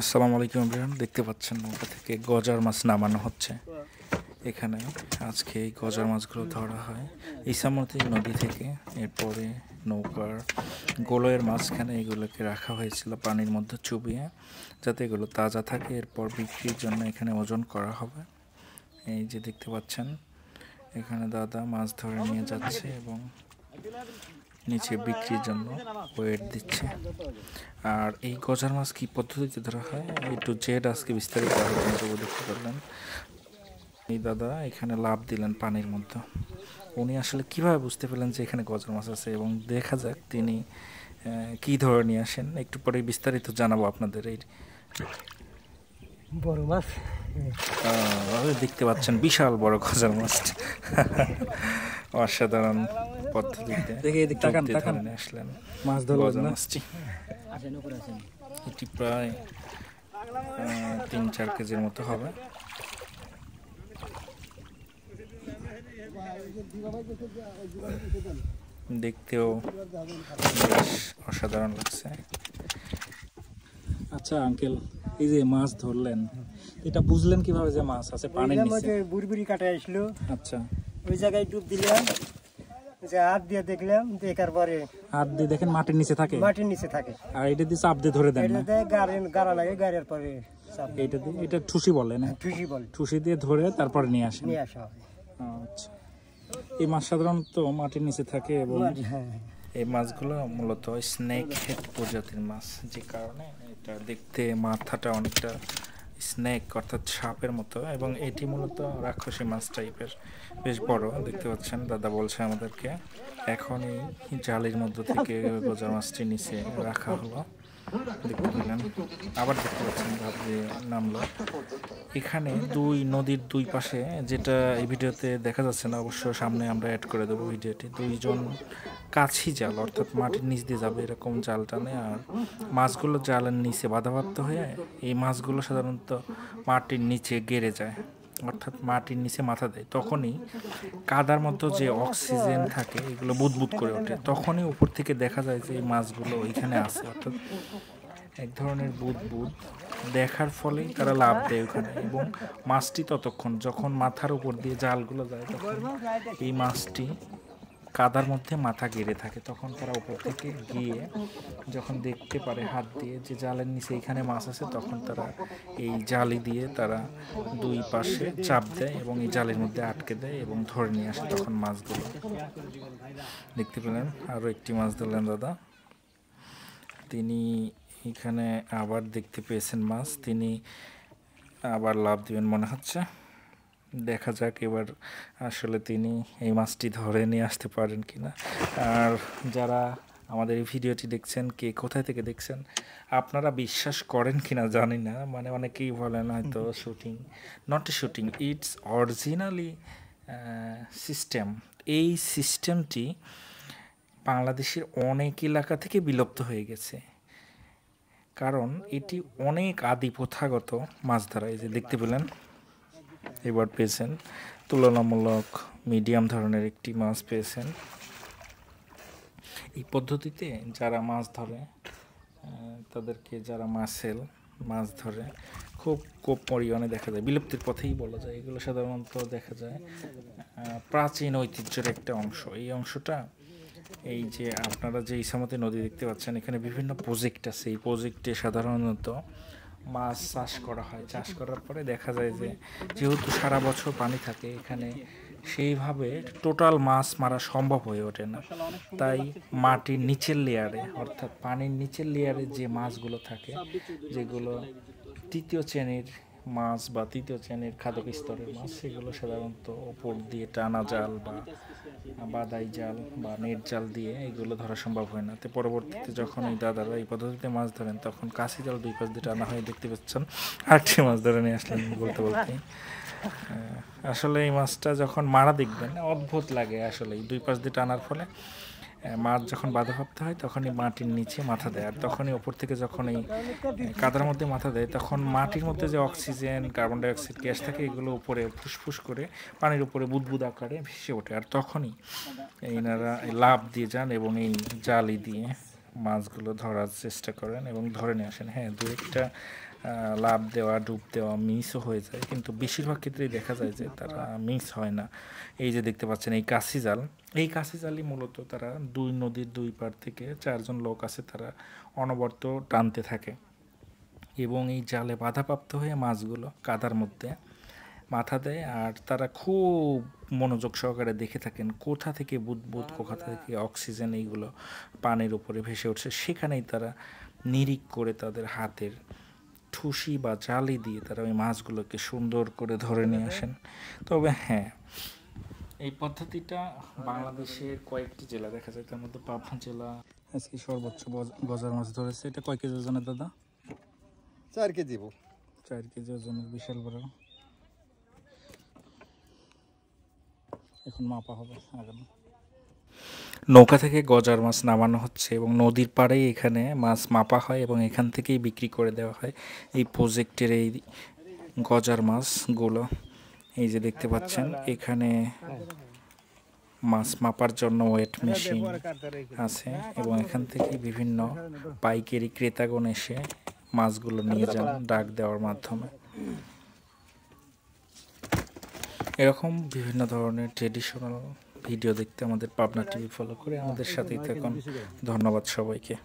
আসসালামু আলাইকুম এভরিওয়ান, দেখতে পাচ্ছেন নৌকা থেকে গজার মাছ নামানো হচ্ছে। এখানে আজকে এই গজার মাছগুলো ধরা হয় ইসামতি নদী থেকে। এরপরে নৌকার গোলয়ের মাঝখানে এগুলোকে রাখা হয়েছিল পানির মধ্যে চুবিয়ে, যাতে এগুলো তাজা থাকে। এরপর বিক্রির জন্য এখানে ওজন করা হবে। এই যে দেখতে পাচ্ছেন এখানে দাদা মাছ ধরে নিয়ে যাচ্ছে এবং নিচে বিক্রির জন্য ওয়েট দিচ্ছে। আর এই গজার মাছ কী পদ্ধতিতে ধরা হয় একটু জেড আজকে বিস্তারিত দেখতে পারলেন। এই দাদা এখানে লাভ দিলেন পানির মধ্যে। উনি আসলে কিভাবে বুঝতে পেলেন যে এখানে গজার মাছ আছে, এবং দেখা যাক তিনি কি ধরে নিয়ে আসেন। একটু পরে বিস্তারিত জানাবো আপনাদের। এই বড় মাছ দেখতে পাচ্ছেন বিশাল বড় গজার মাছ। অসাধারণ পদ্ধতিতে আসলেন মাছ গজার মাছটি। এটি প্রায় 3-4 কেজির মতো হবে। দেখতেও বেশ অসাধারণ লাগছে। আচ্ছা আঙ্কেল, এই যে মাছ ধরলেন, এটা বুঝলেন কিভাবে যে মাছ আছে পানির নিচে? বুড়বুড়ি কাটা আসলো, আচ্ছা, ওই জায়গায় ডুব দিলাম, হাত দিয়ে দেখলাম, দেখার পরে হাত দিয়ে দেখেন মাটির নিচে থাকে, মাটির নিচে থাকে। আর এটা দিয়ে চাপ দিয়ে ধরে দেন না? গাড়া লাগে, গাড়ার পরে এইটা দিয়ে, এটা ঠুসি বলে না? ঠুসি বলে, ঠুসি দিয়ে ধরে তারপরে নিয়ে আসেন। নিয়ে আসা হয়। আচ্ছা, এই মাছ সাধারণত মাটির নিচে থাকে এবং এই মাছগুলো মূলত স্নেক হেড প্রজাতির মাছ, যে কারণে এটা দেখতে মাথাটা অনেকটা স্নেক অর্থাৎ সাপের মতো, এবং এটি মূলত রাক্ষসী মাছ টাইপের, বেশ বড়। দেখতে পাচ্ছেন দাদা বলছে আমাদেরকে এখন এই জালের মধ্যে থেকে গজার মাছটি নিচে রাখা হলো। দেখতে পেলেন, আবার দেখতে পাচ্ছেন ভাব দিয়ে নামলো। এখানে নদীর দুই পাশে, যেটা এই ভিডিওতে দেখা যাচ্ছে না, অবশ্য সামনে আমরা অ্যাড করে দেবো ভিডিওটি, 2জন কাছি জাল অর্থাৎ মাটির নিচ দিয়ে যাবে এরকম জাল টানে। আর মাছগুলো জালের নিচে বাধাপ্রাপ্ত হয়ে এই মাছগুলো সাধারণত মাটির নিচে গেড়ে যায়, অর্থাৎ মাটির নিচে মাথা দেয়। তখনই কাদার মধ্যে যে অক্সিজেন থাকে এগুলো বুদবুদ করে ওঠে, তখনই উপর থেকে দেখা যায় যে এই মাছগুলো ওইখানে আছে। অর্থাৎ এক ধরনের বুদবুদ দেখার ফলেই তারা লাভ দেয় ওখানে, এবং মাছটি ততক্ষণ যখন মাথার উপর দিয়ে জালগুলো যায় তখন এই মাছটি কাদার মধ্যে মাথা গেড়ে থাকে। তখন তারা উপর থেকে গিয়ে যখন দেখতে পারে হাত দিয়ে যে জালের নিচে এখানে মাছ আছে, তখন তারা এই জালি দিয়ে তারা দুই পাশে চাপ দেয় এবং এই জালের মধ্যে আটকে দেয় এবং ধরে নিয়ে আসে তখন মাছগুলো। দেখতে পেলেন আরও একটি মাছ ধরলেন দাদা। তিনি এখানে আবার দেখতে পেয়েছেন মাছ, তিনি আবার লাভ দিবেন মনে হচ্ছে। দেখা যাক এবার আসলে তিনি এই মাছটি ধরে নিয়ে আসতে পারেন কিনা। আর যারা আমাদের এই ভিডিওটি দেখছেন, কে কোথায় থেকে দেখছেন, আপনারা বিশ্বাস করেন কিনা জানি না, মানে অনেকেই বলেন হয়তো shooting, not a shooting, it's originally system. এই সিস্টেমটি বাংলাদেশের অনেক এলাকা থেকে বিলুপ্ত হয়ে গেছে, কারণ এটি অনেক আদি প্রথাগত মাছ ধরা। এই যে দেখতে পেলেন এবার পেয়েছেন তুলনামূলক মিডিয়াম ধরনের একটি মাছ পেয়েছেন। এই পদ্ধতিতে যারা মাছ ধরে তাদেরকে, যারা মাছ ধরে খুব পরিমাণে দেখা যায়, বিলুপ্তির পথেই বলা যায়। এগুলো সাধারণত দেখা যায় প্রাচীন ঐতিহ্যের একটা অংশ। এই অংশটা, এই যে আপনারা যে ইসামতি নদী দেখতে পাচ্ছেন, এখানে বিভিন্ন প্রজেক্ট আছে। এই প্রজেক্টে সাধারণত মাছ চাষ করা হয়। চাষ করার পরে দেখা যায় যে যেহেতু সারা বছর পানি থাকে এখানে, সেইভাবে টোটাল মাছ মারা সম্ভব হয়ে ওঠে না। তাই মাটির নিচের লেয়ারে, অর্থাৎ পানির নিচের লেয়ারে যে মাছগুলো থাকে, যেগুলো তৃতীয় শ্রেণীর মাছ বা তৃতীয় শ্রেণীর খাদক স্তরের মাছ, সেগুলো সাধারণত ওপর দিয়ে টানা জাল বা বাদাই জাল বা নেট জাল দিয়ে এগুলো ধরা সম্ভব হয় না। তো পরবর্তীতে যখন এই দাদারা এই পদ্ধতিতে মাছ ধরেন, তখন কাশি জাল দুই পাশ দিয়ে টানা হয়ে দেখতে পাচ্ছেন আরেকটি মাছ ধরে নিয়ে আসলেন বলতে বলতে। আসলে এই মাছটা যখন মারা দেখবেন অদ্ভুত লাগে। আসলে দুই পাশ দিয়ে টানার ফলে মাছ যখন বাধাপ্রাপ্ত হয় তখনই মাটির নিচে মাথা দেয়, আর তখনই ওপর থেকে যখন এই কাদার মধ্যে মাথা দেয়, তখন মাটির মধ্যে যে অক্সিজেন, কার্বন ডাইঅক্সাইড গ্যাস থাকে, এগুলো উপরে ফুসফুস করে পানির উপরে বুদবুদ আকারে ভেসে ওঠে। আর তখনই এনারা লাফ দিয়ে যান এবং এই জালি দিয়ে মাছগুলো ধরার চেষ্টা করেন এবং ধরে নিয়ে আসেন। হ্যাঁ, দু একটা লাফ দেওয়া, ডুব দেওয়া মিসও হয়ে যায়, কিন্তু বেশিরভাগ ক্ষেত্রেই দেখা যায় যে তারা মিস হয় না। এই যে দেখতে পাচ্ছেন এই কাশি জাল, এই কাশি জালই মূলত তারা দুই নদীর দুই পার থেকে 4 জন লোক আছে, তারা অনবরত টানতে থাকে এবং এই জালে বাধাপ্রাপ্ত হয়ে মাছগুলো কাদার মধ্যে মাথা দেয়। আর তারা খুব মনোযোগ সহকারে দেখে থাকেন কোথা থেকে বুদবুদ, কোথা থেকে অক্সিজেন এইগুলো পানির উপরে ভেসে উঠছে, সেখানেই তারা নিরিখ করে তাদের হাতের ঠুসি বা জালি দিয়ে তারা ওই মাছগুলোকে সুন্দর করে ধরে নিয়ে আসেন। তবে হ্যাঁ, এই পদ্ধতিটা বাংলাদেশের কয়েকটি জেলা দেখা যায়, তার মধ্যে পাবনা জেলা আজকে সর্বোচ্চ গজার মাছ ধরেছে। এটা কয় কেজি ওজনের দাদা? 4 কেজি 4 কেজি ওজনের, বিশাল বড়। এখন মাপা হবে আগামী। নৌকা থেকে গজার মাছ নামানো হচ্ছে এবং নদীর পাড়েই এখানে মাছ মাপা হয় এবং এখান থেকেই বিক্রি করে দেওয়া হয় এই প্রজেক্টের এই গজার মাছগুলো। এই যে দেখতে পাচ্ছেন এখানে মাছ মাপার জন্য ওয়েট মেশিন আছে এবং এখান থেকে বিভিন্ন পাইকারি ক্রেতাগণ এসে মাছগুলো নিয়ে যান ডাক দেওয়ার মাধ্যমে। এরকম বিভিন্ন ধরনের ট্রেডিশনাল ভিডিও দেখতে আমাদের পাবনা টিভি ফলো করে আমাদের সাথেই থাকুন। ধন্যবাদ সবাইকে।